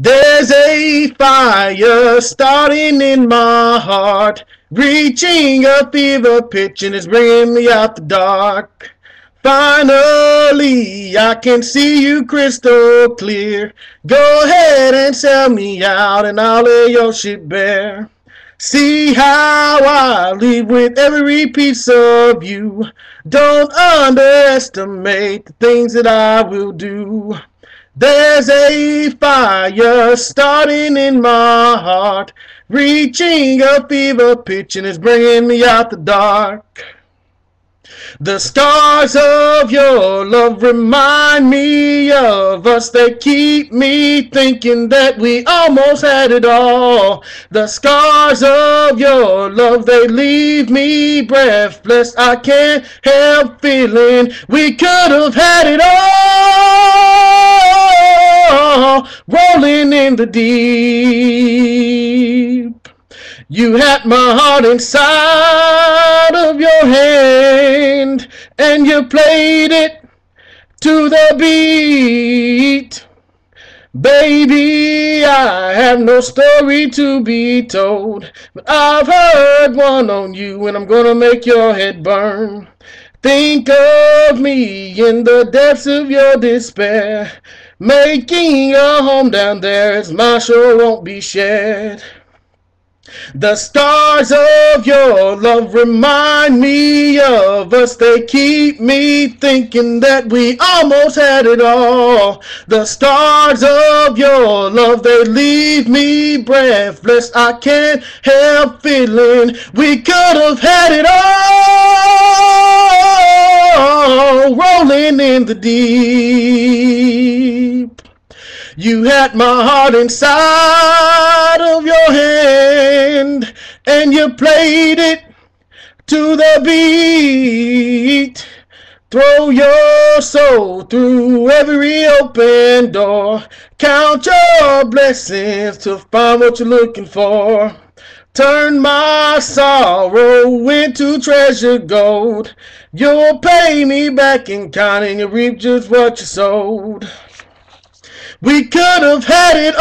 There's a fire starting in my heart, reaching a fever pitch and it's bringing me out the dark. Finally, I can see you crystal clear. Go ahead and sell me out and I'll lay your shit bare. See how I leave with every piece of you. Don't underestimate the things that I will do. There's a fire starting in my heart, reaching a fever pitch and it's bringing me out the dark. The scars of your love remind me of us. They keep me thinking that we almost had it all. The scars of your love, they leave me breathless. I can't help feeling we could have had it all. Rolling in the deep. You had my heart inside of your hand, and you played it to the beat. Baby, I have no story to be told, but I've heard one on you, and I'm gonna make your head burn. Think of me in the depths of your despair, making a home down there as my shore won't be shared. The scars of your love remind me of us. They keep me thinking that we almost had it all. The scars of your love, they leave me breathless. I can't help feeling we could have had it all. Rolling in the deep. You had my heart inside of your hand, and you played it to the beat. Throw your soul through every open door. Count your blessings to find what you're looking for. Turn my sorrow into treasure gold. You'll pay me back in kind and you reap just what you sowed. We could have had it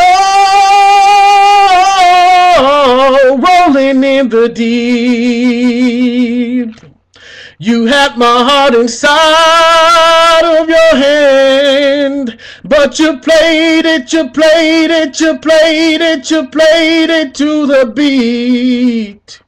all, rolling in the deep. You had my heart inside of your hand, but you played it, you played it, you played it, you played it to the beat.